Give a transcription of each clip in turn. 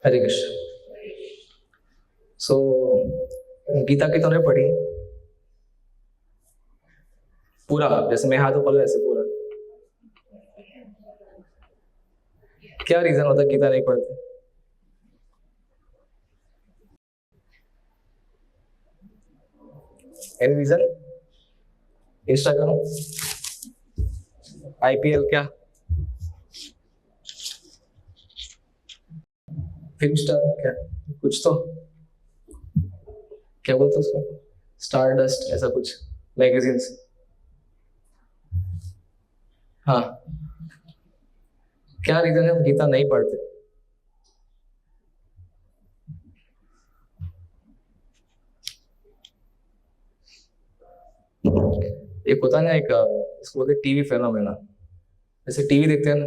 हरे कृष्ण। सो गीता की तूने पढ़ी पूरा, जैसे मैं हाथ ऊपर ऐसे पूरा? क्या रीजन होता है गीता नहीं पढ़ते? Any reason? इंस्टाग्राम, आईपीएल, क्या फिल्म स्टार, क्या कुछ तो, क्या बोलते उसको, स्टार डस्ट ऐसा कुछ, मैगजीन्स। हाँ, क्या रीजन है हम गीता नहीं पढ़ते? एक होता है ना, एक इसको बोलते टीवी फेनोमेना। जैसे टीवी देखते हैं ना,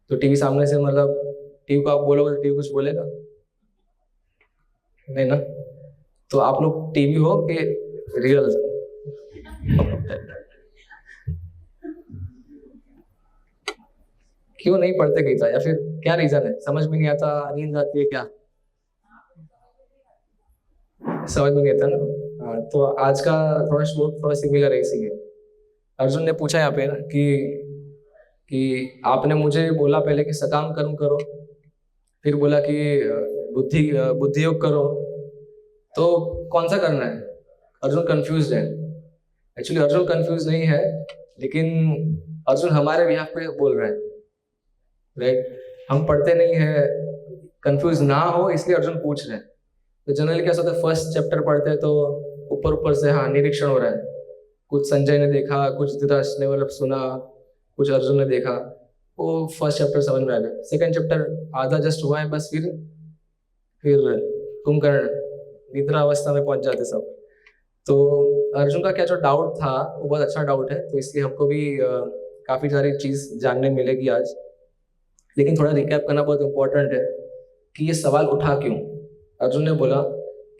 तो टीवी सामने से, मतलब टीवी को आप बोलोगे तो टीवी कुछ बोलेगा नहीं ना? तो आप लोग टीवी हो कि रियल? क्यों नहीं पढ़ते गीता, या फिर क्या रीजन है? समझ में नहीं आता, नींद आती है, क्या समझ में नहीं आता ना? हाँ, तो आज का थोड़ा श्लोक थोड़ा सिमिलर है इसी के। अर्जुन ने पूछा यहाँ पे ना कि आपने मुझे बोला पहले कि सकाम कर्म करो, फिर बोला कि बुद्धि योग करो, तो कौन सा करना है? अर्जुन कंफ्यूज है। एक्चुअली अर्जुन कंफ्यूज नहीं है, लेकिन अर्जुन हमारे बिहाफ पे बोल रहा है, राइट? हम पढ़ते नहीं है, कंफ्यूज ना हो इसलिए अर्जुन पूछ रहे हैं। तो जनरली क्या होता है, फर्स्ट चैप्टर पढ़ते हैं तो ऊपर ऊपर से हाँ निरीक्षण हो रहा है, कुछ संजय ने देखा, कुछ धृतराष्ट्र ने मतलब सुना, कुछ अर्जुन ने देखा, वो फर्स्ट चैप्टर समझ में आ गया। सेकंड चैप्टर आधा जस्ट हुआ है बस, फिर कुंभकर्ण निद्रा अवस्था में पहुंच जाते सब। तो अर्जुन का क्या जो डाउट था वो बहुत अच्छा डाउट है, तो इसलिए हमको भी काफी सारी चीज जानने मिलेगी आज। लेकिन थोड़ा रिकैप करना बहुत इंपॉर्टेंट है कि ये सवाल उठा क्यों। अर्जुन ने बोला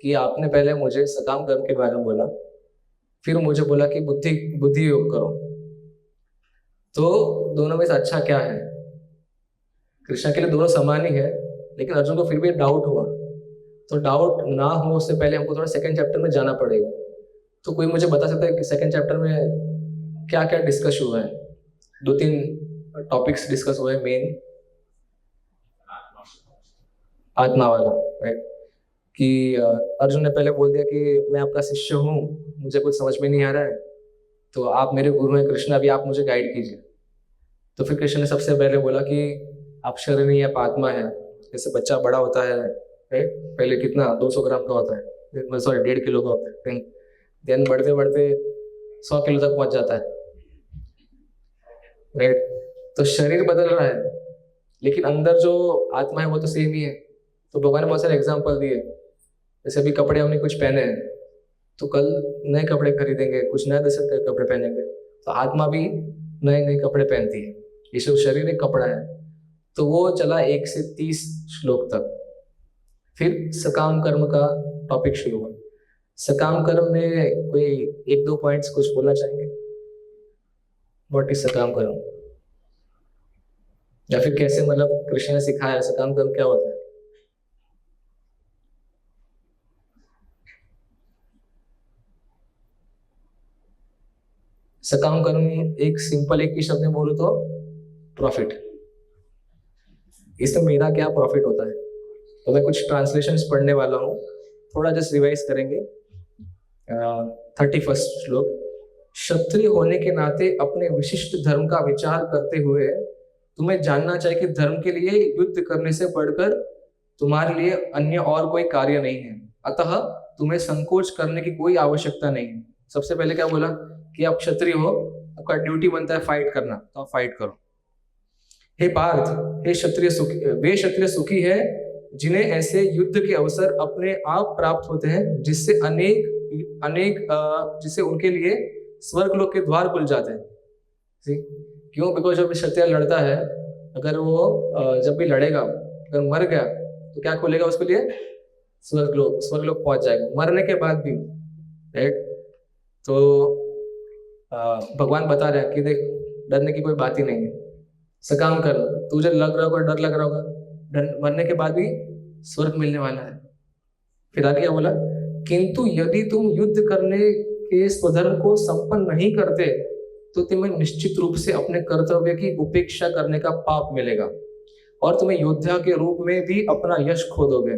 कि आपने पहले मुझे सकाम कर्म के बारे में बोला, फिर मुझे बोला कि बुद्धि बुद्धि योग करो, तो दोनों में से अच्छा क्या है? कृष्णा के लिए दोनों समान ही है, लेकिन अर्जुन को फिर भी डाउट हुआ। तो डाउट ना हो उससे पहले हमको थोड़ा सेकंड चैप्टर में जाना पड़ेगा। तो कोई मुझे बता सकता है कि सेकंड चैप्टर में क्या क्या डिस्कस हुआ है? दो तीन टॉपिक्स डिस्कस हुए हैं मेन। आत्मा वाला, राइट? कि अर्जुन ने पहले बोल दिया कि मैं आपका शिष्य हूँ, मुझे कुछ समझ में नहीं आ रहा है, तो आप मेरे गुरु हैं कृष्ण, अभी आप मुझे गाइड कीजिए। तो फिर कृष्ण ने सबसे पहले बोला कि आप शरीर नहीं, आप आत्मा है। जैसे बच्चा बड़ा होता है, राइट? पहले कितना 200 ग्राम का होता है, सॉरी 1.5 किलो का होता है, देन बढ़ते बढ़ते 100 किलो तक पहुंच जाता है, राइट? तो शरीर बदल रहा है, लेकिन अंदर जो आत्मा है वो तो सेम ही है। तो भगवान ने बहुत सारे एग्जाम्पल दिए। जैसे अभी कपड़े हमने कुछ पहने हैं, तो कल नए कपड़े खरीदेंगे, कुछ नए देश के कपड़े पहनेंगे। तो आत्मा भी नए नए कपड़े पहनती है। ये जो शरीर एक कपड़ा है। तो वो चला 1 से 30 श्लोक तक। फिर सकाम कर्म का टॉपिक शुरू हुआ। सकाम कर्म में कोई 1-2 पॉइंट्स कुछ बोलना चाहेंगे? व्हाट इज सकाम कर्म, या फिर कैसे मतलब कृष्ण ने सिखाया सकाम कर्म क्या होता है? सकाम कर्म एक सिंपल एक ही शब्द में बोलो तो प्रॉफिट। इसमें मेरा क्या प्रॉफिट होता है? तो मैं कुछ ट्रांसलेशंस पढ़ने वाला हूँ, थोड़ा जस्ट रिवाइज करेंगे। 31 श्लोक। क्षत्रिय होने के नाते अपने विशिष्ट धर्म का विचार करते हुए तुम्हें जानना चाहिए कि धर्म के लिए युद्ध करने से बढ़कर तुम्हारे लिए अन्य और कोई कार्य नहीं है, अतः तुम्हें संकोच करने की कोई आवश्यकता नहीं है। सबसे पहले क्या बोला कि आप क्षत्रिय हो, आपका ड्यूटी बनता है फाइट करना, तो आप फाइट करो। हे पार्थ, हे क्षत्रिय सुखी, वे क्षत्रिय सुखी है जिन्हें ऐसे युद्ध के अवसर अपने आप प्राप्त होते हैं, जिससे अनेक अनेक जिससे उनके लिए स्वर्ग लोक के द्वार खुल जाते हैं। See? क्यों? बिकॉज जब क्षत्रिय लड़ता है, अगर वो जब भी लड़ेगा, अगर मर गया तो क्या खुलेगा उसके लिए? स्वर्ग लोक पहुंच जाएगा मरने के बाद भी, राइट? तो भगवान बता रहे हैं कि देख, डरने की कोई बात ही नहीं है। सकाम कर, तुझे लग रहा होगा, डर लग रहा होगा, डर मरने के बाद भी स्वर्ग मिलने वाला है। फिर आगे क्या बोला, किंतु यदि तुम युद्ध करने के स्वधर्म को संपन्न नहीं करते तो तुम्हें निश्चित रूप से अपने कर्तव्य की उपेक्षा करने का पाप मिलेगा और तुम्हें योद्धा के रूप में भी अपना यश खो दोगे।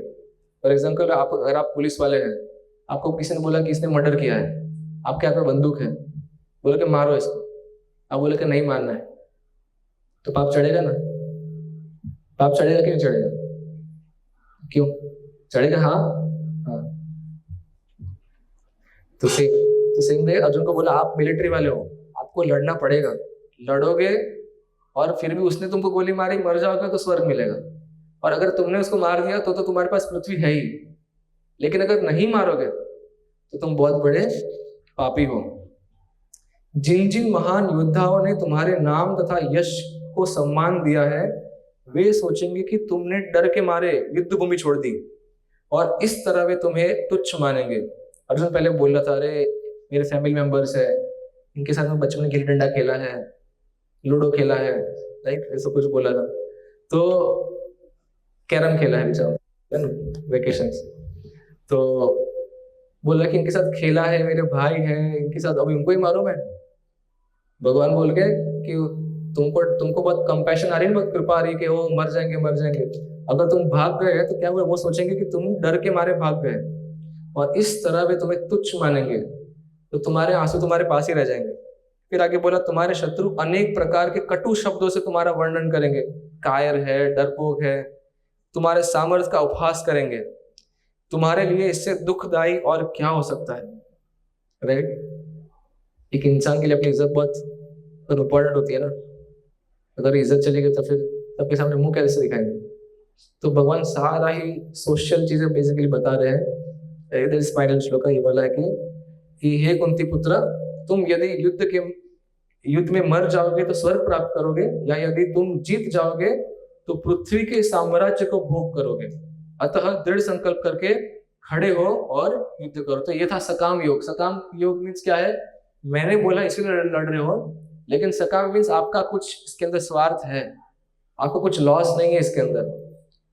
फॉर एग्जाम्पल, आप अगर आप पुलिस वाले हैं, आपको किसी ने बोला कि इसने मर्डर किया है, आपके हाथ में बंदूक है, बोले कि मारो इसको, आप बोले कि नहीं मारना है, तो पाप चढ़ेगा ना? पाप चढ़ेगा कि नहीं चढ़ेगा? क्यों चढ़ेगा? हाँ हाँ। तो सिंह ने अर्जुन को बोला, आप मिलिट्री वाले हो, आपको लड़ना पड़ेगा, लड़ोगे और फिर भी उसने तुमको गोली मारी, मर जाओगे तो स्वर्ग मिलेगा। और अगर तुमने उसको मार दिया तो तुम्हारे पास पृथ्वी है ही, लेकिन अगर नहीं मारोगे तो तुम बहुत बड़े पापी हो। जिन जिन महान योद्धाओं ने तुम्हारे नाम तथा यश को सम्मान दिया है, वे सोचेंगे कि तुमने डर के मारे युद्ध भूमि छोड़ दी और इस तरह वे तुम्हें तुच्छ मानेंगे। अर्जुन पहले बोल रहा था, अरे मेरे फैमिली मेंबर्स है, इनके साथ में बचपन में गिल्ली डंडा खेला है, लूडो खेला है, राइट, ऐसा कुछ बोला था, तो कैरम खेला है बेचारा वेकेशन, तो बोला कि इनके साथ खेला है, मेरे भाई हैं, इनके साथ अब इनको ही मारो मैं। भगवान बोल के कि तुमको बहुत कंपैशन आ रही है, बहुत कृपा आ रही है कि वो मर जाएंगे मर जाएंगे, अगर तुम भाग गए तो क्या हुआ, वो सोचेंगे कि तुम डर के मारे भाग गए और इस तरह वे तुम्हें तुच्छ मानेंगे, तो तुम्हारे आंसू तुम्हारे पास ही रह जाएंगे। फिर आगे बोला, तुम्हारे शत्रु अनेक प्रकार के कटु शब्दों से तुम्हारा वर्णन करेंगे, कायर है, डरपोक है, तुम्हारे सामर्थ्य का उपहास करेंगे। तुम्हारे लिए इससे दुखदाई और क्या हो सकता है, राइट। एक इंसान के लिए अपनी इज्जत बहुत इंपॉर्टेंट होती है ना, अगर इज्जत चली गई तो फिर सबके सामने मुंह कैसे दिखाएंगे। तो भगवान सारा ही सोशल चीजें बेसिकली बता रहे हैं। इधर स्पाइनल श्लोक ये वाला है कि हे कुंती पुत्र, तुम यदि युद्ध में मर जाओगे तो स्वर्ग प्राप्त करोगे, या यदि तुम जीत जाओगे तो पृथ्वी के साम्राज्य को भोग करोगे, अतः दृढ़ संकल्प करके खड़े हो और युद्ध करो। तो ये था सकाम योग। सकाम योग मीन्स क्या है, मैंने बोला इसीलिए लड़ रहे हो, लेकिन सकाम मीन्स आपका कुछ इसके अंदर स्वार्थ है, आपको कुछ लॉस नहीं है इसके अंदर,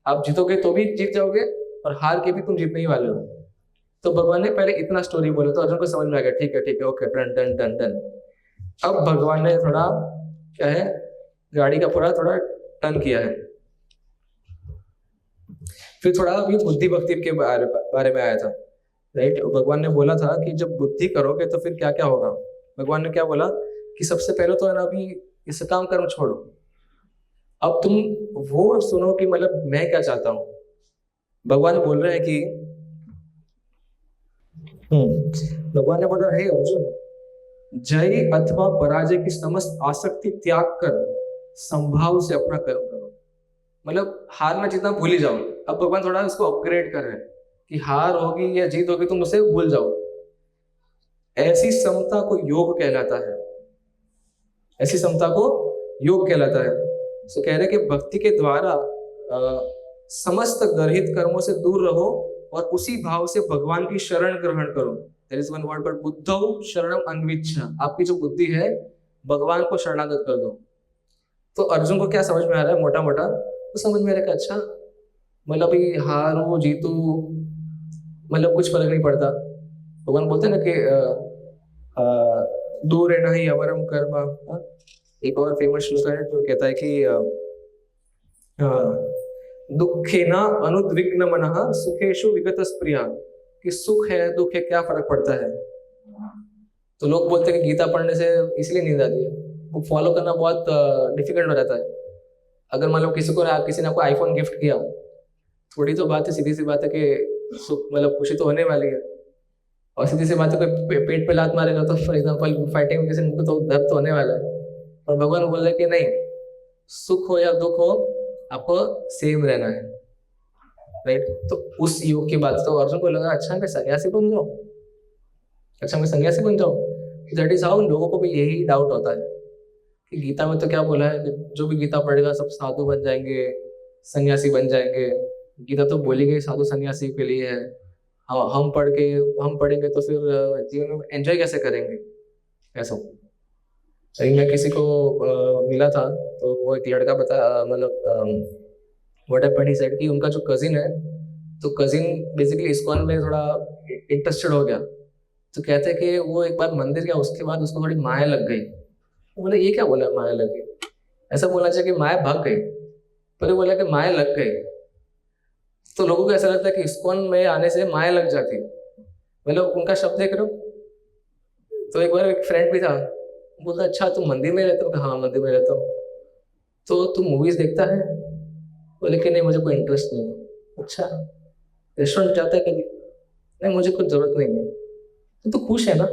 आप जीतोगे तो भी जीत जाओगे और हार के भी तुम जीतने ही वाले हो। तो भगवान ने पहले इतना स्टोरी बोला तो अर्जुन को समझ में आ गया, ठीक है okay, done done done done. अब भगवान ने थोड़ा क्या है, गाड़ी का पूरा थोड़ा टर्न किया है। फिर थोड़ा अभी बुद्धि भक्ति के बारे में आया था, राइट। भगवान ने बोला था कि जब बुद्धि करोगे तो फिर क्या क्या होगा। भगवान ने क्या बोला कि सबसे पहले तो है ना, अभी इस काम कर्म छोड़ो, अब तुम वो सुनो कि मतलब मैं क्या चाहता हूं। भगवान बोल रहे हैं कि भगवान ने बोला, हे अर्जुन, जय अथवा पराजय की समस्त आसक्ति त्याग कर संभाव से अपना कर्म करो। मतलब हारना जीतना भूल ही जाओ। अब भगवान थोड़ा उसको अपग्रेड कर रहे हैं कि हार होगी या जीत होगी तुम उसे भूल जाओ। ऐसी समता को योग कहलाता है, ऐसी समता को योग कहलाता है। तो कह रहे कि भक्ति के द्वारा समस्त गर्हित कर्मों से दूर रहो और उसी भाव से भगवान की शरण ग्रहण करो। There is one word but बुद्धौ शरणम अन्विच्छ। आपकी जो बुद्धि है भगवान को शरणागत कर दो। तो अर्जुन को क्या समझ में आ रहा है, मोटा मोटा तो समझ में आ रहा है कि अच्छा मतलब हारो जीतू मतलब कुछ फर्क नहीं पड़ता। भगवान बोलते हैं ना कि दूर रहना ही अवरम कर्म। एक और फेमस श्लोक है जो कहता है कि दुखे न अनुद्विग्न मनः सुखेशु विगत स्प्रिया, कि सुख है दुख है क्या फर्क पड़ता है। तो लोग बोलते हैं कि गीता पढ़ने से इसलिए नींद आती है, वो फॉलो करना बहुत डिफिकल्ट हो जाता है। अगर मान लो किसी ने आपको आईफोन गिफ्ट किया, थोड़ी तो बात है, सीधी सी बात है कि सुख मतलब खुशी तो होने वाली है, और सीधी सी बात है कोई पेट पे लात मारेगा तो फॉर एग्जाम्पल फाइटिंग में किसी को तो दर्द तो होने वाला है। और भगवान बोल रहे कि नहीं, सुख हो या दुख हो आपको सेम रहना है, राइट। तो उस योग की बात तो अर्जुन को लगा अच्छा मैं सन्यासी बन जाऊं, अच्छा मैं सन्यासी बन जाऊं। दैट इज हाउ लोगों को भी यही डाउट होता है कि गीता में तो क्या बोला है कि जो भी गीता पढ़ेगा सब साधु बन जाएंगे, सन्यासी बन जाएंगे। गीता तो बोली गई साधु सन्यासी के लिए है। हम पढ़ेंगे तो फिर जीवन में एंजॉय कैसे करेंगे ऐसा। सही मैं किसी को मिला था तो वो एक लड़का बता मतलब व्हाट हैपेंड, ही सेड कि उनका जो कजिन है तो कजिन बेसिकली इस्कॉन में थोड़ा इंटरेस्टेड हो गया। तो कहते हैं कि वो एक बार मंदिर गया, उसके बाद उसको थोड़ी माया लग गई। बोले ये क्या बोला माया लग गई, ऐसा बोलना चाहिए कि माया भाग गई, पर ये बोला कि माया लग गई। तो लोगों को ऐसा लगता है कि इस्कॉन में आने से माया लग जाती, मतलब उनका शब्द देख रहे हो। तो एक बार एक फ्रेंड भी था, बोलता अच्छा तुम मंदिर में रहते हो, हाँ मंदिर में रहता हूँ। तो तुम मूवीज देखता है, बोले कि नहीं मुझे कोई इंटरेस्ट नहीं है। अच्छा रेस्टोरेंट जाता है कभी, नहीं मुझे कुछ जरूरत नहीं है। तो खुश है ना।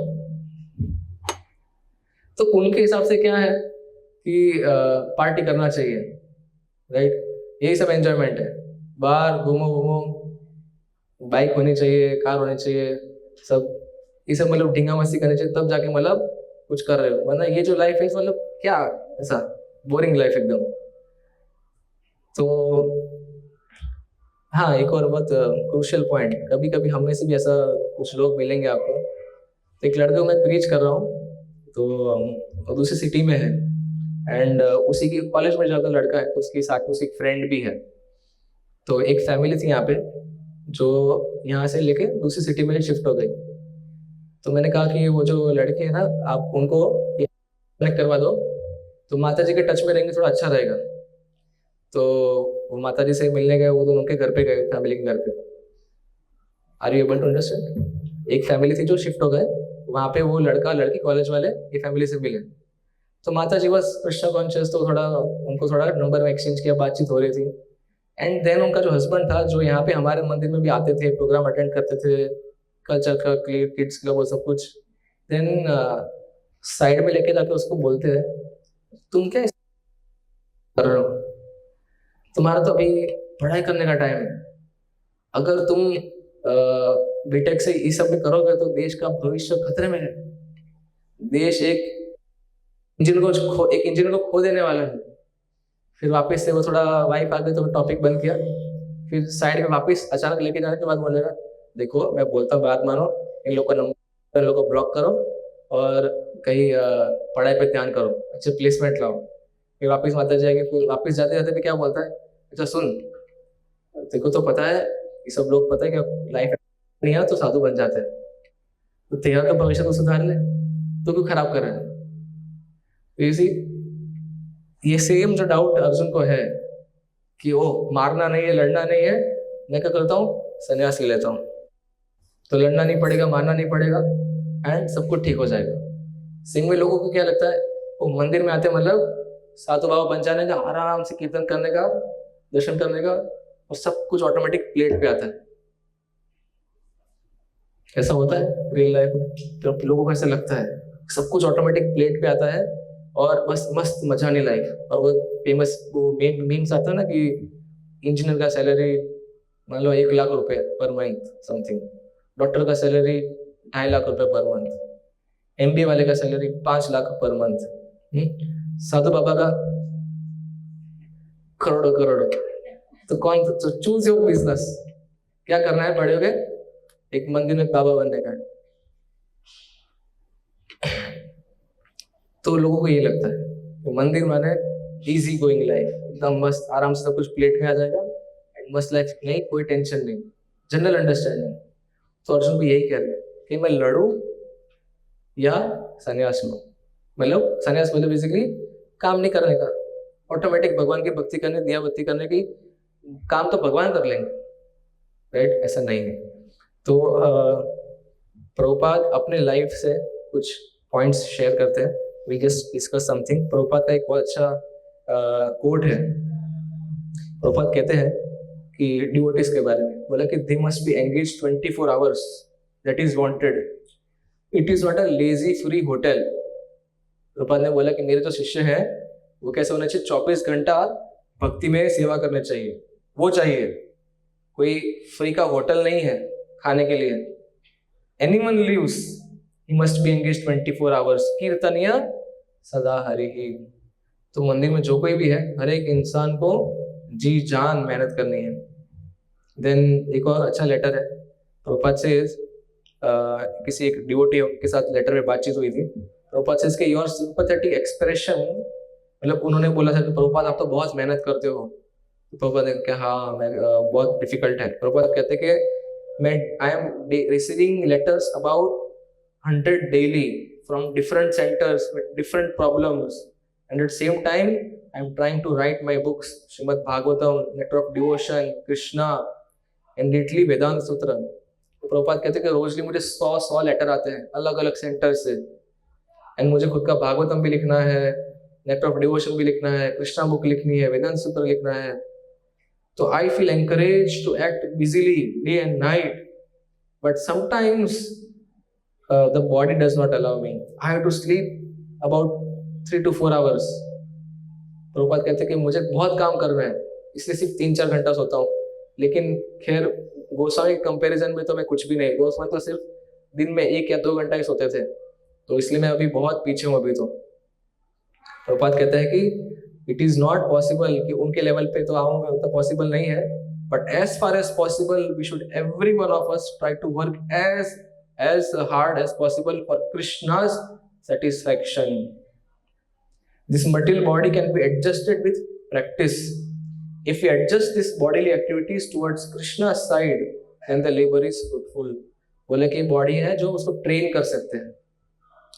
तो उनके हिसाब से क्या है कि पार्टी करना चाहिए, राइट, यही सब एंजॉयमेंट है। बाहर घूमो घूमो, बाइक होनी चाहिए, कार होनी चाहिए, सब ये सब मतलब ढींगा मस्ती करनी चाहिए, तब जाके मतलब कुछ कर रहे हो, वरना ये जो लाइफ है मतलब क्या, ऐसा बोरिंग लाइफ एकदम। तो हाँ, एक और बहुत क्रूशियल पॉइंट, कभी कभी हम में से भी ऐसा कुछ लोग मिलेंगे आपको। तो एक लड़के को मैं प्रीच कर रहा हूँ, तो वो दूसरी सिटी में है, एंड उसी की कॉलेज में जाता लड़का है, तो उसके साथ में उसकी फ्रेंड भी है। तो एक फैमिली थी यहाँ पे जो यहाँ से लेके दूसरी सिटी में शिफ्ट हो गई। तो मैंने कहा कि वो जो लड़के हैं ना, आप उनको कनेक्ट करवा दो, तो माता जी के टच में रहेंगे, थोड़ा अच्छा रहेगा। तो वो माता जी से मिलने गए, वो दोनों उनके घर पे गए, फैमिली के घर पे। Are you able to understand? एक फैमिली थी जो शिफ्ट हो गए, वहाँ पे वो लड़का लड़की कॉलेज वाले ये फैमिली से मिले। तो माता जी बस कृष्णा कॉन्शियस, तो थोड़ा उनको थोड़ा नंबर में एक्सचेंज किया, बातचीत हो रही थी। एंड देन उनका जो हस्बैंड था, जो यहाँ पे हमारे मंदिर में भी आते थे, प्रोग्राम अटेंड करते थे, कल्चर का, किड्स क्लब और सब कुछ। देन साइड में लेके जाके उसको बोलते हैं, तुम क्या कर रहे हो, तुम्हारा तो अभी पढ़ाई करने का टाइम है। अगर तुम बीटेक से ये सब भी करोगे तो देश का भविष्य खतरे में है। देश एक इंजन को खो देने वाला है। फिर वापस से वो थोड़ा वाइफ आ गई तो टॉपिक बंद किया। फिर साइड में वापस अचानक लेके जाने के बाद बोलेगा, देखो मैं बोलता हूँ बात मानो, इन लोगों का नंबर, इन लोगों को ब्लॉक करो और कहीं पढ़ाई पे ध्यान करो, अच्छे प्लेसमेंट लाओ। फिर वापस माता जाएगी, फिर वापस जाते जाते भी क्या बोलता है, अच्छा सुन, देखो तो पता है, ये सब लोग पता है क्या, लाइफ नहीं है तो साधु बन जाते हैं, तो तेरा तो भविष्य तो सुधार ले, तो क्यों खराब कर रहा है। तो ये सेम जो डाउट अर्जुन को है कि वो मारना नहीं है, लड़ना नहीं है, मैं क्या करता हूँ, संन्यास ले लेता हूँ, तो लड़ना नहीं पड़ेगा, मारना नहीं पड़ेगा, एंड सब कुछ ठीक हो जाएगा। सिंह में लोगों को क्या लगता है, वो मंदिर में आते मतलब साधु बाबा बन जाने का, आराम से कीर्तन करने का, दर्शन करने का, और सब कुछ ऑटोमेटिक प्लेट पे आता है। ऐसा होता है रियल लाइफ में, तो लोगों को ऐसा लगता है सब कुछ ऑटोमेटिक प्लेट पे आता है और बस मस्त मजा नहीं लाइफ। और वो फेमस वो मीम्स आता है ना कि इंजीनियर का सैलरी मान लो 1 लाख रुपए पर मंथ समथिंग, डॉक्टर का सैलरी 2.5 लाख रुपए पर मंथ, एमबीए वाले का सैलरी 5 लाख पर मंथ, साधु बाबा का करोड़ों करोड़ों। तो कौन, तो चूज योर बिजनेस, क्या करना है बड़े हो गए, एक मंदिर में बाबा बनने का। तो लोगों को ये लगता है तो मंदिर माने इजी गोइंग लाइफ, एकदम मस्त आराम से सब कुछ प्लेट में आ जाएगा, एंड मस्त लाइफ, नहीं कोई टेंशन नहीं, जनरल अंडरस्टैंडिंग। तो अर्जुन को यही कह रहे हैं कि मैं लड़ू या संन्यास लूं। मतलब संन्यास मतलब बेसिकली काम नहीं करने का, ऑटोमेटिक भगवान की भक्ति करने, दिया बत्ती करने की, काम तो भगवान कर लेंगे, राइट, ऐसा नहीं है। तो प्रभुपाद अपने लाइफ से कुछ पॉइंट्स शेयर करते हैं, we just discuss something. Prabhupada का एक बहुत अच्छा कोट है। प्रभुपाद कहते हैं कि डिवोटीज के बारे में बोला कि they must be engage 24 hours, that is wanted, it is not a lazy free hotel. Prabhupada ने बोला कि मेरे जो शिष्य हैं वो कैसे होना चाहिए, 24 घंटा भक्ति में सेवा करने चाहिए, वो चाहिए, कोई फ्री का होटल नहीं है खाने के लिए। Anyone lives he must be engage 24 hours, कीर्तनिया सदा हरि ही। तो मंदिर में जो कोई भी है, हर एक इंसान को जी जान मेहनत करनी है। देन एक और अच्छा लेटर है प्रभुपाद से, किसी एक डिवोटी के साथ लेटर में बातचीत हुई थी। प्रभुपाद से इसके योर सिंपैथेटिक एक्सप्रेशन, मतलब उन्होंने बोला था कि प्रभुपाद आप तो बहुत मेहनत करते हो, प्रभुपाद ने कहा हाँ मैं बहुत डिफिकल्ट है। प्रभुपाद कहते कि मैं I am receiving letters about 100 daily from different centres with different problems and at same time I am trying to write my books Srimad Bhagavatam, letter of devotion, Krishna and little Vedanta Sutra. तो प्रभुपाद कहते कि रोजली मुझे 100 लेटर आते हैं अलग अलग सेंटर से, and मुझे खुद का भागवतम भी लिखना है, लेटर ऑफ डिवोशन भी लिखना है, कृष्णा बुक लिखनी है, वेदांत सूत्र लिखना है। So I feel encouraged to act busily day and night, but sometimes the body does not allow me. I have to sleep about 3 to 4 hours. Prabhupada कहते हैं कि मुझे बहुत काम करना है इसलिए सिर्फ 3-4 घंटा सोता हूँ। लेकिन खैर गोस्वामी के कंपैरिजन में तो मैं कुछ भी नहीं, गोस्वामी तो सिर्फ दिन में 1 या 2 घंटा ही सोते थे, तो इसलिए मैं अभी बहुत पीछे हूँ अभी। तो प्रभुपाद कहते हैं कि इट इज नॉट पॉसिबल कि उनके लेवल पे तो आऊंगा, तो पॉसिबल नहीं है, but as far as possible we should every one of us try to work as hard as possible for Krishna's satisfaction. This material body can be adjusted with practice. If you adjust this bodily activities towards Krishna side and the labour is fruitful. बोले कि body है जो उसको train कर सकते हैं,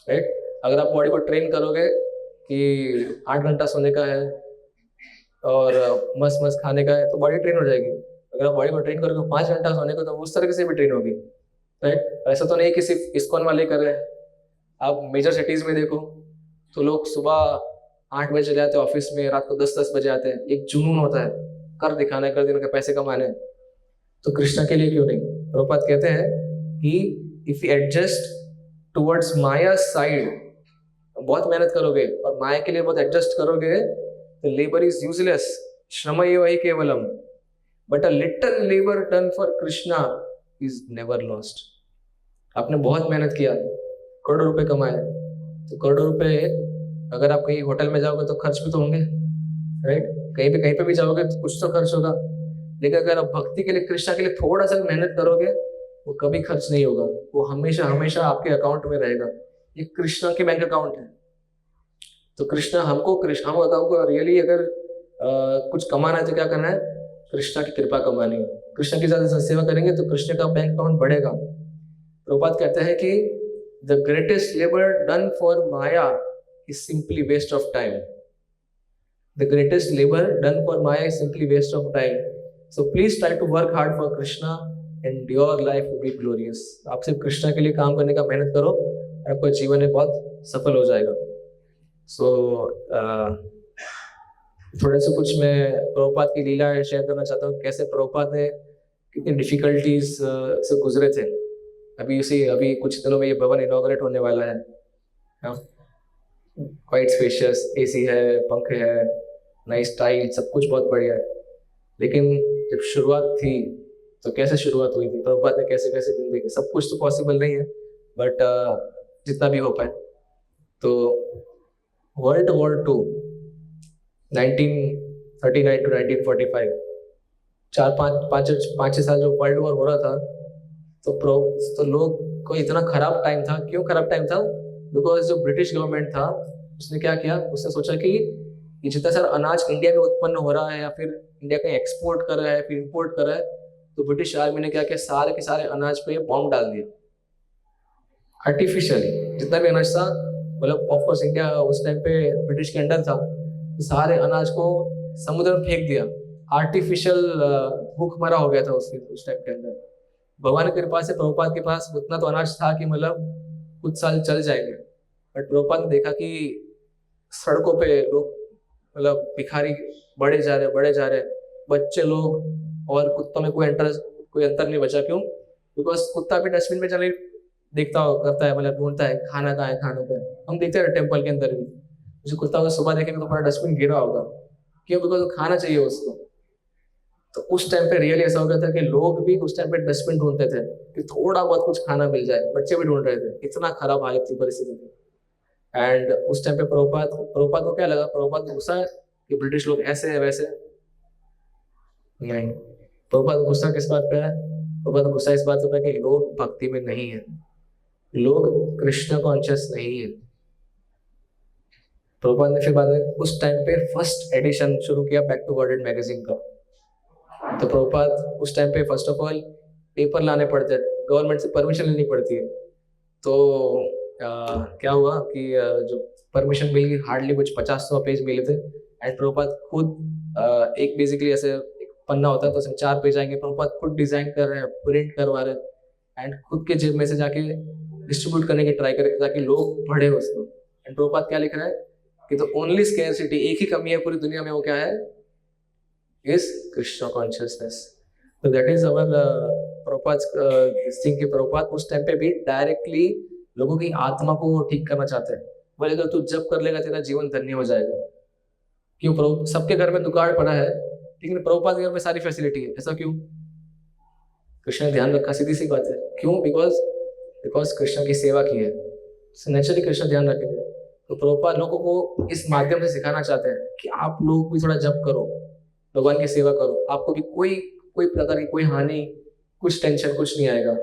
right? अगर आप बॉडी को ट्रेन करोगे कि 8 घंटा सोने का है और मस्त मस्त खाने का है तो बॉडी ट्रेन हो जाएगी। अगर आप बॉडी को ट्रेन करोगे 5 घंटा सोने को तो उस तरह से भी ट्रेन होगी, राइट? ऐसा तो नहीं कि सिर्फ इस्कॉन वाले कर रहे हैं। आप मेजर सिटीज में देखो तो लोग सुबह 8 बजे चले जाते हैं ऑफिस में, रात को 10-10 बजे आते हैं। एक जुनून होता है कर दिखाने, कर देने के पैसे कमाने। तो कृष्णा के लिए क्यों नहीं? प्रभुपाद कहते हैं कि if you adjust towards Maya side, बहुत मेहनत करोगे और माया के लिए बहुत एडजस्ट करोगे तो लेबर इज यूजलेस, श्रम एव केवलम, but a little labour done for Krishna is never lost. आपने बहुत मेहनत किया, करोड़ों रुपए कमाए, तो करोड़ों रुपए अगर आप कहीं होटल में जाओगे तो खर्च भी तो होंगे, राइट? कहीं पे भी जाओगे तो कुछ तो खर्च होगा। लेकिन अगर आप भक्ति के लिए, कृष्णा के लिए थोड़ा सा मेहनत करोगे वो कभी खर्च नहीं होगा, वो हमेशा हमेशा आपके अकाउंट में रहेगा। ये कृष्णा के बैंक अकाउंट है। तो कृष्णा हमको रियली अगर कुछ कमाना है तो क्या करना है? कृष्णा की कृपा कमानी है। कृष्णा की ज्यादा सेवा करेंगे तो कृष्ण का बैंक अकाउंट बढ़ेगा। प्रभुपाद कहते हैं कि the greatest labour done for Maya is simply waste of time. The greatest labour done for Maya is simply waste of time. So please try to work hard for Krishna and your life will be glorious. आप सिर्फ कृष्णा के लिए काम करने का मेहनत करो, आपका जीवन में बहुत सफल हो जाएगा। सो थोड़ा सा कुछ मैं प्रभुपाद की लीला शेयर करना चाहता हूँ, कैसे प्रभुपाद ने कितनी डिफिकल्टीज से गुजरे थे। अभी कुछ दिनों में ये भवन इनॉग्रेट होने वाला है, क्वाइट स्पेशियस, एसी है, पंखे है, नाइस टाइल, सब कुछ बहुत बढ़िया है। लेकिन जब शुरुआत थी तो कैसे शुरुआत हुई थी, प्रभुपाद ने कैसे कैसे दिन देखे। सब कुछ तो पॉसिबल नहीं है, बट जितना भी हो पाए। तो वर्ल्ड वॉर 2 1939 to 1945, 4-5 साल जो वर्ल्ड वॉर हो रहा था, तो लोग को इतना खराब टाइम था। क्यों खराब टाइम था? बिकॉज जो ब्रिटिश गवर्नमेंट था उसने क्या किया, उसने सोचा कि ये जितना सारा अनाज इंडिया में उत्पन्न हो रहा है या फिर इंडिया कहीं एक्सपोर्ट कर रहा है फिर इंपोर्ट कर रहा है, तो ब्रिटिश आर्मी ने क्या किया, सारे के सारे अनाज पे बॉम्ब डाल दिया आर्टिफिशियली। जितना भी अनाज था, मतलब ऑफकोर्स इंडिया उस टाइम पे ब्रिटिश के अंडर था, तो सारे अनाज को समुद्र में फेंक दिया। आर्टिफिशियल भूखमरा हो गया था उस टाइम के अंदर। भगवान की कृपा से प्रभुपाद के पास उतना तो अनाज था कि मतलब कुछ साल चल जाएंगे। बट प्रभुपाद ने देखा कि सड़कों पे लोग, मतलब भिखारी बढ़े जा रहे, बच्चे लोग और कुत्तों में कोई अंतर नहीं बचा। क्यों? बिकॉज कुत्ता भी डस्टबिन में चले करता है, मतलब ढूंढता है खाना कहाँ है, खाने पे। हम देखते हैं टेम्पल के अंदर भी, जो कुत्ता को सुबह देखेंगे तो पूरा डस्टबिन गिरा होगा। क्यों? बिकॉज वो खाना चाहिए उसको। तो उस टाइम पे रियली ऐसा हो गया था कि लोग भी उस टाइम पे डस्टबिन ढूंढते थे कि थोड़ा बहुत कुछ खाना मिल जाए। बच्चे भी ढूंढ रहे थे, इतना खराब हालत थी, परिस्थिति थी। एंड उस टाइम पे प्रभुपाद को क्या लगा? प्रभुपाद को गुस्सा है कि ब्रिटिश लोग ऐसे है वैसे नहीं। प्रभुपाद को गुस्सा किस बात पे है? प्रभुपाद को गुस्सा इस बात पे है कि लोग भक्ति में नहीं है, लोग कृष्ण कॉन्शियस नहीं है। प्रभुपाद ने फिर बाद में उस टाइम पे फर्स्ट एडिशन शुरू किया बैक टू गॉडेड मैगजीन का। तो प्रभुपाद उस टाइम पे फर्स्ट ऑफ ऑल पेपर लाने पड़ते हैं, गवर्नमेंट से परमिशन लेनी पड़ती है। तो क्या हुआ कि जो परमिशन मिली हार्डली कुछ 50-100 पेज मिले थे। एंड प्रभुपाद खुद एक बेसिकली ऐसे एक पन्ना होता है तो उसमें 4 पेज आएंगे, प्रभुपाद खुद डिजाइन कर रहे हैं, प्रिंट करवा रहे हैं एंड खुद के जेब में से जाके डिस्ट्रीब्यूट करने की ट्राई करें ताकि लोग पढ़े उसको। एंड प्रभुपाद क्या लिख रहा है कि द ओनली स्कैरसिटी, एक ही कमी है पूरी दुनिया में, वो क्या है, इज कृष्ण कॉन्शियसनेस। तो that is our Prabhupada thing कि प्रभुपाद उस टाइम पे भी डायरेक्टली लोगों की आत्मा को ठीक करना चाहते हैं। बोले अगर तू जब कर लेगा तेरा जीवन धन्य हो जाएगा। क्यों? प्रभु सबके घर में दुकान पड़ा है लेकिन प्रभुपाद के घर में सारी फैसिलिटी है, ऐसा क्यों? कृष्ण ने ध्यान रखा, सीधी सी बात है। क्यों? बिकॉज कृष्ण की सेवा की है, नेचुरली कृष्ण ध्यान रखेंगे। तो प्रभुपाद लोगों को इस माध्यम से सिखाना चाहते हैं कि आप लोग भी थोड़ा जप करो, भगवान की सेवा करो, आपको भी कोई कोई प्रकार की कोई हानि, कुछ टेंशन कुछ नहीं आएगा।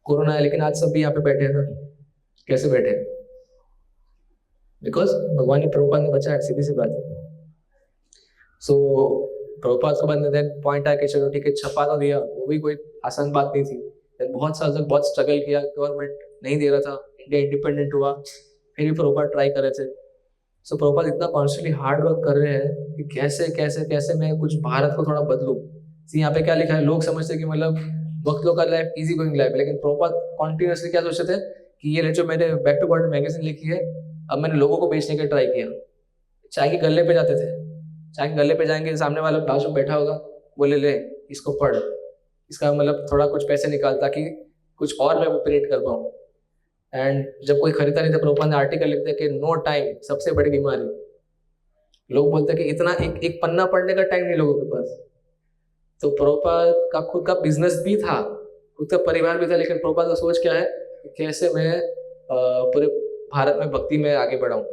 कोरोना है लेकिन आज सब भी यहाँ पे बैठे हैं, कैसे बैठे? बिकॉज भगवान ने प्रभुपाद ने बचाया, सीधी सी बात है। सो प्रभुपाद के बाद में पॉइंट आया कि चलो ठीक है, छपा तो दिया, वो भी कोई आसान बात नहीं थी। बहुत साल तक बहुत स्ट्रगल किया, गवर्नमेंट नहीं दे रहा था, इंडिया इंडिपेंडेंट हुआ, फिर भी प्रभुपाद ट्राई कर रहे थे। सो प्रभुपाद इतना कॉन्स्टेंटली हार्ड वर्क कर रहे हैं कि कैसे कैसे कैसे मैं कुछ भारत को थोड़ा बदलूं। यहाँ पे क्या लिखा है, लोग समझते हैं कि मतलब भक्तों का लाइफ इजी गोइंग लाइफ है, लेकिन प्रभुपाद कॉन्टिन्यूसली क्या सोचते थे कि ये जो मैंने बैक टू गॉड मैगजीन लिखी है, अब मैंने लोगों को बेचने का ट्राई किया। चाय के गल्ले पे जाते थे, चाय के गल्ले पे जाएंगे, सामने वाला बाजू बैठा होगा, बोले ले इसको पढ़, इसका मतलब थोड़ा कुछ पैसे निकाल ताकि कुछ और मैं वो प्रिंट कर पाऊँ। एंड जब कोई खरीदा नहीं था, प्रभुपाद ने आर्टिकल लिखते कि नो टाइम सबसे बड़ी बीमारी। लोग बोलते कि इतना एक पन्ना पढ़ने का टाइम नहीं लोगों के पास। तो प्रभुपाद का खुद का बिजनेस भी था, खुद का परिवार भी था, लेकिन प्रभुपाद का सोच क्या है कि कैसे मैं पूरे भारत में भक्ति में आगे बढ़ाऊं,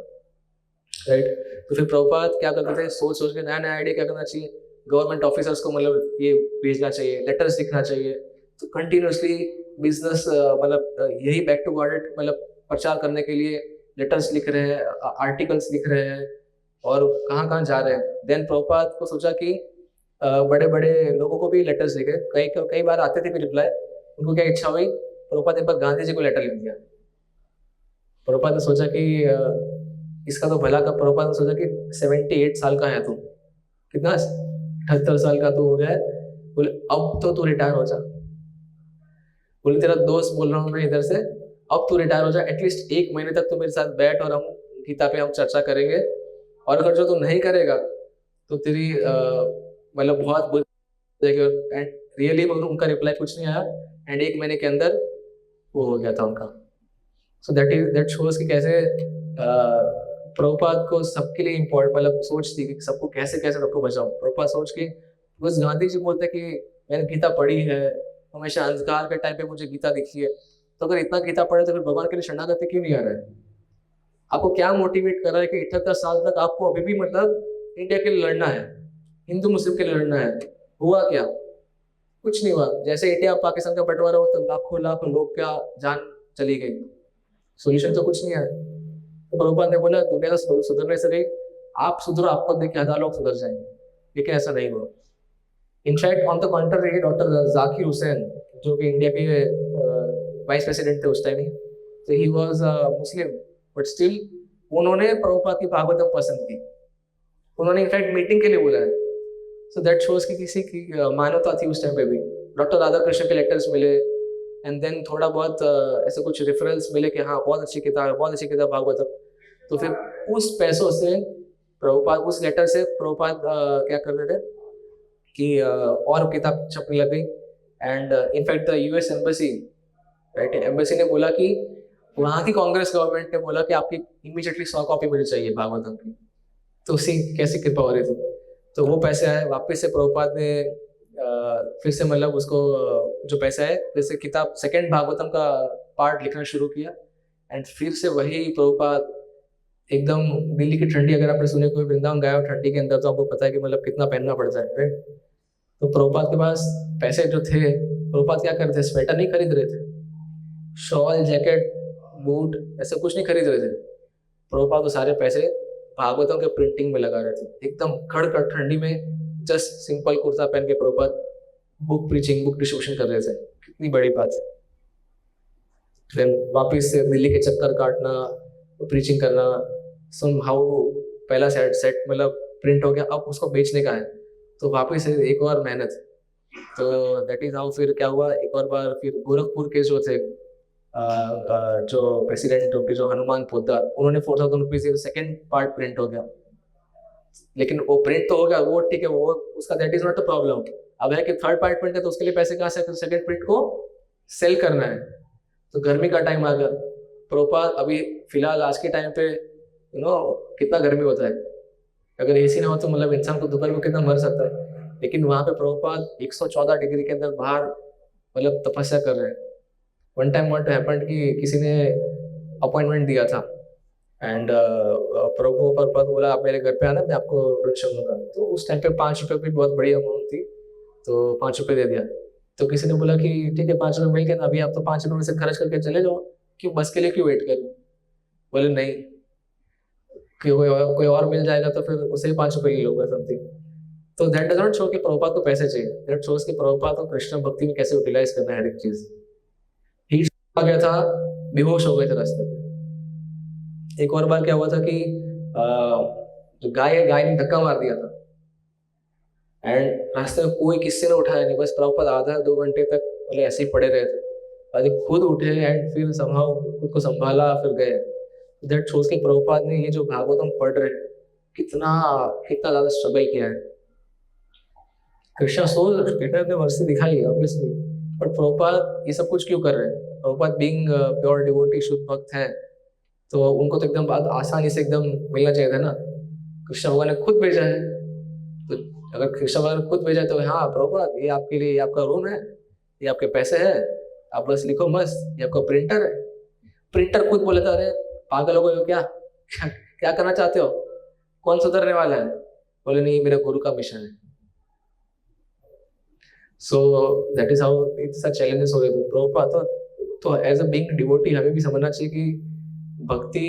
राइट। तो फिर प्रभुपाद क्या करते थे, सोच सोच के नया नया आइडिया क्या करना चाहिए, गवर्नमेंट ऑफिसर्स को मतलब ये भेजना चाहिए, लेटर्स लिखना चाहिए। तो कंटिन्यूसली बिजनेस मतलब यही बैक टू गॉड मतलब प्रचार करने के लिए लेटर्स लिख रहे हैं, आर्टिकल्स लिख रहे हैं और कहाँ कहाँ जा रहे हैं। देन प्रभुपाद को सोचा कि बड़े बड़े लोगों को भी लेटर्स लिखे, कई बार आते थे भी रिप्लाई। उनको क्या इच्छा हुई, प्रभुपाद एक बार गांधी जी को लेटर लिख दिया। प्रभुपाद ने सोचा कि इसका तो भला का, प्रभुपाद ने सोचा कि 78 साल का है तू, कितना 78 साल का तू हो गया है, बोले अब तो तू रिटायर हो जा। बोले तेरा दोस्त बोल रहा हूँ मैं इधर से, अब तू रिटायर हो जा, एटलीस्ट 1 महीने तक तू मेरे साथ बैठ और हम गीता पे हम चर्चा करेंगे, और अगर जो तू नहीं करेगा तो तेरी मतलब बहुत बुरी। एंड रियली उनका रिप्लाई कुछ नहीं आया, एंड 1 महीने के अंदर वो हो गया था उनका। सो दैट शोज कि कैसे प्रभुपाद को सबके लिए इम्पोर्टेंट मतलब सोच थी कि सबको कैसे कैसे सबको बचाओ। प्रभुपाद सोच के बस गांधी जी बोलते कि मैंने गीता पढ़ी है, हमेशा अंधकार के टाइम पे मुझे गीता दिखी है, तो अगर इतना गीता पढ़े तो फिर भगवान के लिए शरणागति क्यों नहीं आ रहा है? आपको क्या मोटिवेट कर रहा है कि 78 साल तक आपको अभी भी मतलब इंडिया के लिए लड़ना है, हिंदू मुस्लिम के लिए लड़ना है? हुआ क्या? कुछ नहीं हुआ। जैसे इंडिया पाकिस्तान का बंटवारा हुआ तो लाखों लाखों लोग क्या जान चली गई, सोल्यूशन तो कुछ नहीं आया। तो प्रभुपाद ने बोला दुनिया सुधरने से नहीं, आप सुधरो, आपको देख के 1000 लोग सुधर जाएंगे, लेकिन ऐसा नहीं हुआ। In fact on the contrary doctor Zakir Hussain जो कि इंडिया के वाइस प्रेसिडेंट थे उस टाइम ही, तो he was Muslim but still उन्होंने प्रभुपाद की भागवतम पसंद की, उन्होंने इनफैक्ट मीटिंग के लिए बुलाया। सो दैट शोज कि किसी की मानवता थी उस टाइम पे भी। डॉक्टर राधा कृष्ण के लेटर्स मिले एंड देन थोड़ा बहुत ऐसे कुछ रेफरेंस मिले कि हाँ बहुत अच्छी किताब है, बहुत अच्छी किताब भागवतम। तो फिर उस पैसों से प्रभुपाद, उस लेटर से प्रभुपाद क्या कर रहे थे कि और किताब छपने लग गई। And in fact the US embassy, right, embassy ने बोला कि वहाँ की कांग्रेस गवर्नमेंट ने बोला कि आपकी इमीडिएटली 100 कॉपी मिलनी चाहिए भागवतम की। तो उसी कैसी कृपा हो रही थी। तो वो पैसे आए वापस से, प्रभुपाद ने फिर से मतलब उसको जो पैसा है फिर से किताब सेकंड भागवतम का पार्ट लिखना शुरू किया। एंड फिर से वही प्रभुपाद एकदम दिल्ली की ठंडी, अगर आपने सुने कोई वृंदावन गया हो ठंडी के अंदर तो आपको पता है कि मतलब कितना पहनना पड़ता है, राइट। तो प्रभुपाद के पास पैसे जो थे, प्रभुपाद क्या करते थे, स्वेटर नहीं खरीद रहे थे, शॉल जैकेट बूट ऐसे कुछ नहीं खरीद रहे थे। प्रभुपाद तो सारे पैसे भागवतों के प्रिंटिंग में लगा रहे थे, एकदम कड़कड़ ठंडी में जस्ट सिंपल कुर्ता पहन के proper book preaching book distribution कर रहे थे, कितनी बड़ी बात है। फिर वापस से दिल्ली के चक्कर काटना, प्रीचिंग करना, सम हाउ पहला सेट मतलब प्रिंट हो गया, अब उसको बेचने का है, तो वापस से एक और मेहनत। तो दैट इज हाउ फिर क्या हुआ, एक और बार फिर गोरखपुर के जो थे जो प्रेसिडेंट के जो हनुमान पोद्दार, उन्होंने 4,000 रुपीज सेकेंड पार्ट प्रिंट हो गया। लेकिन वो प्रिंट तो हो गया, वो ठीक है, वो उसका that is not a problem. अब है कि थर्ड पार्ट प्रिंट है तो उसके लिए पैसे कहाँ से, सेकेंड प्रिंट को सेल करना है। तो गर्मी का टाइम आ गया, प्रॉपर अभी फिलहाल आज के टाइम पे कितना गर्मी होता है, अगर एसी ना हो तो मतलब इंसान को दोपहर में कितना मर सकता है। लेकिन वहां पे प्रॉपर 114 डिग्री के अंदर बाहर मतलब तपस्या कर रहे हैं। वन टाइम व्हाट हैपेंड कि किसी ने अपॉइंटमेंट दिया था एंड प्रभु पर बोला आप मेरे घर पे आना, मैं आपको इंट्रोडक्शन दूंगा। तो उस टाइम पे 5 रुपये भी बहुत बड़ी अमाउंट थी, तो 5 रुपये दे दिया। तो किसी ने बोला कि ठीक है 5 रुपये मिल गए ना, अभी आप तो 5 रुपये में से खर्च करके चले जाओ, क्यों बस के लिए क्यों वेट करें। बोले नहीं, कि कोई और मिल जाएगा तो फिर उसे ही 5 रुपये ही होगा समथिंग। तो दैट डज नॉट शो कि प्रभुपाद को पैसे चाहिए, दैट शोज कि प्रभुपाद को कृष्ण भक्ति में कैसे यूटिलाइज करना है हर एक चीज। ही आ गया था, बेहोश हो गए थे रास्ते पे। एक और बार क्या हुआ था कि जो गाय ने धक्का मार दिया था एंड रास्ते में कोई किसी ने उठाया नहीं, बस प्रभुपाद आधा 2 घंटे तक मतलब ऐसे ही पड़े रहे थे। और खुद उठे एंड फिर संभाव खुद को संभाला, फिर गए। दैट शोज कि प्रभुपाद ने ये जो भागवतम पढ़ रहे कितना कितना ज्यादा स्ट्रगल किया है। कृष्णा सोच कृष्णा ने मर्सी दिखाई ऑब्वियसली, बट प्रभुपाद ये सब कुछ क्यों कर रहे हैं। प्रभुपाद बीइंग प्योर डिवोटी शुद्ध भक्त है, तो उनको तो एकदम बात आसानी से एकदम मिलना चाहिए था ना। कृष्ण भगवान ने खुद भेजा है, तो अगर कृष्ण भगवान ने खुद भेजा है तो हाँ प्रभुपाद ये आपके लिए, ये आपका रूम है, ये आपके पैसे है, आप बस लिखो मस्त, ये आपका प्रिंटर है। प्रिंटर खुद बोले था अरे पागल हो गए हो क्या, क्या करना चाहते हो, कौन सुधरने वाला है। बोले नहीं मेरे गुरु का मिशन है। So that is how it's challenges हो गए थे प्रभुपाद। तो एज अ बीइंग डिवोटी हमें भी समझना चाहिए कि भक्ति,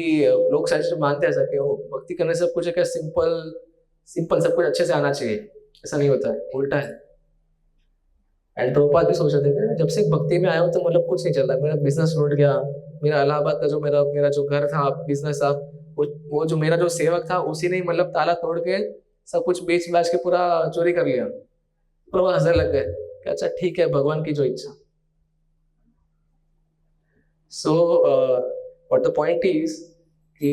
लोग शायद मानते हैं ऐसा कि वो भक्ति करने से सब कुछ है क्या, सिंपल सिंपल सब कुछ अच्छे से आना चाहिए, ऐसा नहीं होता है, उल्टा है। एंड प्रभुपाद भी सोच रहे थे कि जब से भक्ति में आया हूँ तो मतलब कुछ नहीं चल रहा, मेरा बिजनेस टूट गया, मेरा इलाहाबाद का जो मेरा जो घर था, बिजनेस था, वो जो मेरा जो सेवक था उसी ने मतलब ताला तोड़ के सब कुछ बेच बाच के पूरा चोरी कर लिया। प्रभु हंसने लग गए कि अच्छा ठीक है, भगवान की जो इच्छा। So what the point is कि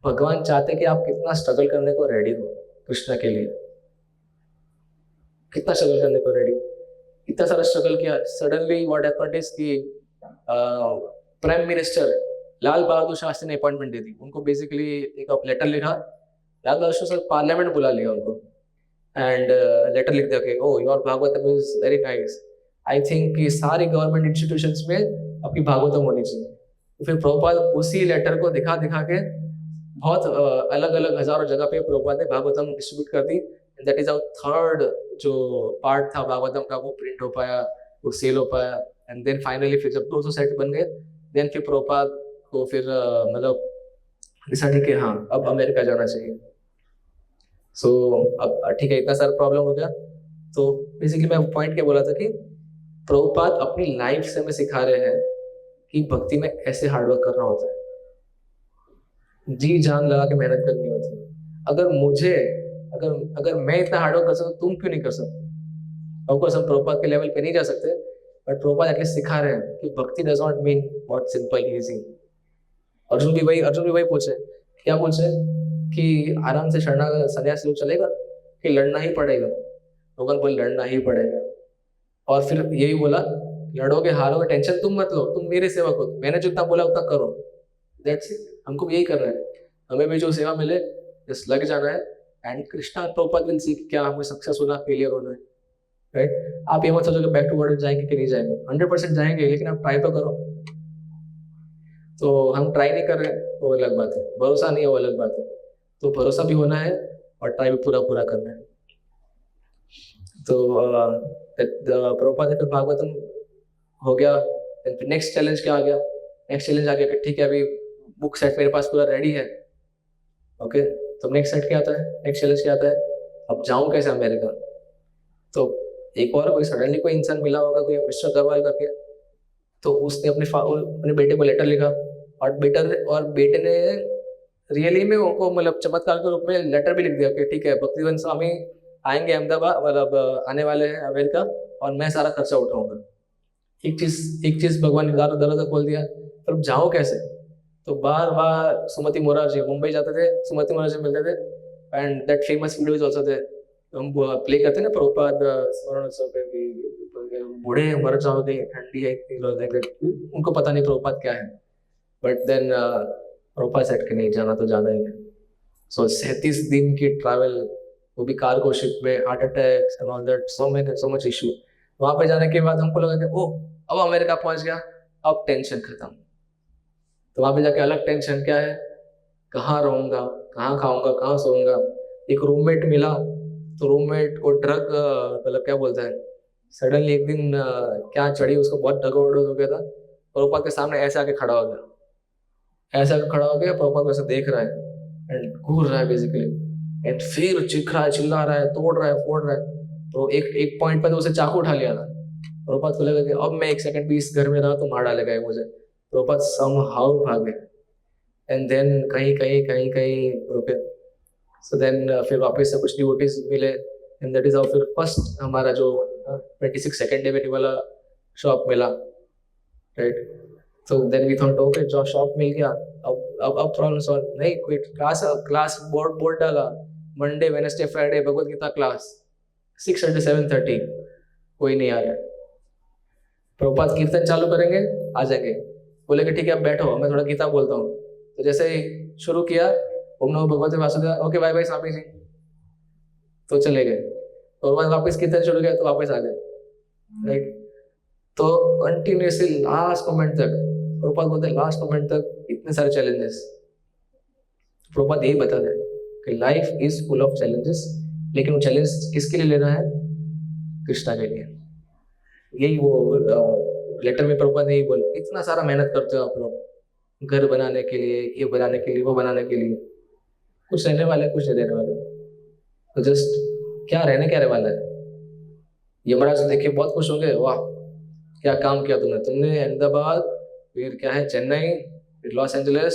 भगवान चाहते कि आप कितना स्ट्रगल करने को रेडी हो कृष्ण के लिए, कितना स्ट्रगल करने को रेडी, इतना सारा स्ट्रगल किया। सडनली व्हाट हैपेंड इज कि प्राइम मिनिस्टर लाल बहादुर शास्त्री ने अपॉइंटमेंट दे दी उनको। बेसिकली एक लेटर लिखा, लाल बहादुर शास्त्री पार्लियामेंट बुला लिया उनको एंड लेटर लिख दिया कि oh your Bhagavatam is very nice, I think कि सारी गवर्नमेंट इंस्टीट्यूशंस में आपकी भागवतम होनी चाहिए। तो फिर प्रभुपाद उसी लेटर को दिखा दिखा के बहुत अलग अलग हजारों जगह पे प्रभुपाद ने भागवतम डिस्ट्रीब्यूट कर दी। दैट इज आवर थर्ड जो पार्ट था भागवतम का, वो प्रिंट हो पाया, वो सेल हो पाया। एंड देन फाइनली फिर जब 200 सेट बन गए, देन फिर प्रभुपाद को फिर मतलब डिसाइड कि हाँ अब अमेरिका जाना चाहिए। सो अब ठीक है, इतना सारा प्रॉब्लम हो गया। तो बेसिकली मैं पॉइंट क्या बोला था कि प्रभुपाद अपनी लाइफ से हमें सिखा रहे हैं कि भक्ति में कैसे हार्डवर्क करना होता है, जी जान लगा के मेहनत करनी होती है। अगर मुझे अगर मैं इतना हार्डवर्क कर सकता तुम क्यों नहीं कर सकते। ऑफकोर्स हम प्रभुपाद के लेवल पे नहीं जा सकते, बट प्रभुपाद एटलीस्ट सिखा रहे हैं कि भक्ति does not mean what simple easy. Arjun भी वही पूछे, क्या पूछे कि आराम से शरणागत सन्यासी लोग चलेगा कि लड़ना ही पड़ेगा। भगवान बोले लड़ना ही पड़ेगा। और फिर यही बोला लड़ोगे हारोगे टेंशन तुम मत लो, तुम मेरे सेवक हो, मैंने जितना बोला उतना करो। दैट्स इट, हमको भी यही करना है। हमें भी जो सेवा मिले जस्ट लग जाना है। And Krishna Prabhupada will see क्या हमें सक्सेस होना फेलियर होना है, राइट। आप ये मत सोचो कि बैक टू वर्ल्ड जाएंगे कि नहीं जाएंगे, 100% जाएंगे, लेकिन आप ट्राई तो करो। तो हम ट्राई नहीं कर रहे वो अलग बात है, भरोसा नहीं है वो अलग बात है। तो भरोसा भी होना है और ट्राई भी पूरा पूरा करना है। तो प्रभुपाद का भागवतम हो गया। नेक्स्ट चैलेंज क्या आ गया, नेक्स्ट चैलेंज आ गया कि ठीक है अभी बुक सेट मेरे पास पूरा रेडी है। ओके, तो नेक्स्ट सेट क्या आता है, नेक्स्ट चैलेंज क्या आता है, अब जाऊं कैसे अमेरिका? तो एक और कोई सडनली कोई इंसान मिला होगा, कोई मिस्टर अग्रवाल करके, तो उसने अपने बेटे को लेटर लिखा, और बेटे ने रियली में उनको मतलब चमत्कार के रूप में लेटर भी लिख दिया कि ठीक है, भक्तिवंत स्वामी आएंगे अहमदाबाद, मतलब आने वाले हैं अमेरिका, और मैं सारा खर्चा उठाऊंगा। एक चीज भगवान ने दरवाजा खोल दिया। पर अब जाओ कैसे? तो बार बार सुमति मोरारजी मुंबई जाते थे, सुमति मोरारजी मिलते थे, and that famous video is also there. हम प्ले करते हैं ना प्रभुपाद स्मरण उत्सव पे भी, बूढ़े मर जाओगे, ठंडी है इतनी, like that। उनको पता नहीं प्रभुपाद क्या है, बट देन प्रभुपाद सेट के नहीं जाना तो जाना ही है। सो 37 दिन की ट्रैवल, वो भी कार्गो शिप में, heart attacks and all that, so much issue. वहां पे जाने के बाद हमको लगा कि ओ अब अमेरिका पहुंच गया, अब टेंशन खत्म। तो वहां पे जाके अलग टेंशन क्या है, कहाँ रहूंगा, कहाँ खाऊंगा, कहाँ सोऊंगा। एक रूममेट मिला, तो रूममेट को ड्रग, मतलब क्या बोलता है, सडनली एक दिन क्या चढ़ी उसको, बहुत ड्रग ओवरडोज हो गया था। प्रभुपाद के सामने ऐसे आके खड़ा हो गया, ऐसा खड़ा हो गया, प्रभुपाद को ऐसे देख रहा है एंड घूर रहा है बेसिकली, एंड फिर चीख रहा है, चिल्ला रहा है, तोड़ रहा है, फोड़ रहा है। तो एक एक पॉइंट पर तो उसे चाकू उठा लिया था। प्रभुपाद को लगा कि अब मैं एक सेकंड भी इस घर में रहा तो मार डालेगा ये मुझे। प्रभुपाद समहाउ भागे, एंड देन कहीं कहीं कहीं कहीं रुके। सो देन फिर वापस से कुछ डिवोटीज मिले, एंड दैट इज हाउ फिर फर्स्ट हमारा जो 26 सेकेंड डे वाला शॉप मिला, राइट। तो देन वी थॉट ओके, जो शॉप मिल गया, अब प्रॉब्लम सॉल्व। नहीं, कोई क्लास बोर्ड डाला, Monday Wednesday Friday Bhagavad Gita class, 6:30 7:30, कोई नहीं आ रहा है। प्रभुपाद कीर्तन चालू करेंगे, आ जाएंगे, बोले कि ठीक है अब बैठो, मैं थोड़ा गीता बोलता हूँ। तो जैसे ही शुरू किया, ओम नमो भगवते वासुदेवाय, okay bye bye Swami ji, तो चले गए। और वापस कीर्तन शुरू किया तो वापस आ गए, राइट। तो कंटिन्यूसली लास्ट मोमेंट तक, प्रभुपाद बोलते हैं लास्ट मोमेंट तक इतने सारे चैलेंजेस। प्रभुपाद यही बता रहे कि life is full of challenges, लेकिन वो चैलेंज किसके लिए लेना है? कृष्णा के लिए। यही वो लेटर में प्रभुपाद ने यही बोला, इतना सारा मेहनत करते हो आप लोग घर बनाने के लिए, ये बनाने के लिए, वो बनाने के लिए, कुछ रहने वाला है, कुछ नहीं रहने वाला। तो जस्ट क्या रहने वाला है? यमराज देख के बहुत खुश होंगे, वाह क्या काम किया तुमने अहमदाबाद, फिर क्या है चेन्नई, फिर लॉस एंजलिस,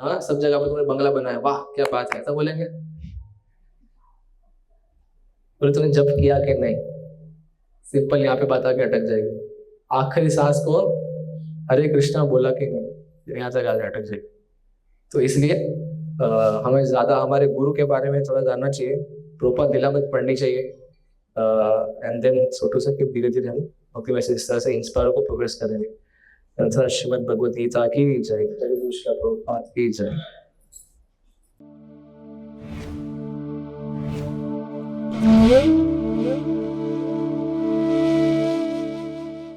हाँ सब जगह पर तुमने बंगला बनाया, वाह क्या बात है, ऐसा बोलेंगे। बोले तुमने जब किया कि नहीं? सिंपल यहाँ पे बात आके अटक जाएगी। आखिरी सांस को हरे कृष्णा बोला कि नहीं, यहाँ तक आगे अटक जाएगी। तो इसलिए हमें ज्यादा हमारे गुरु के बारे में थोड़ा जानना चाहिए, प्रभुपाद लीलामृत पढ़नी चाहिए, एंड देन सो टू से धीरे धीरे हम ओके वैसे इस तरह से इंस्पायर को प्रोग्रेस करेंगे। श्रीमद् भगवद गीता की जय, प्रभुपाद की जय।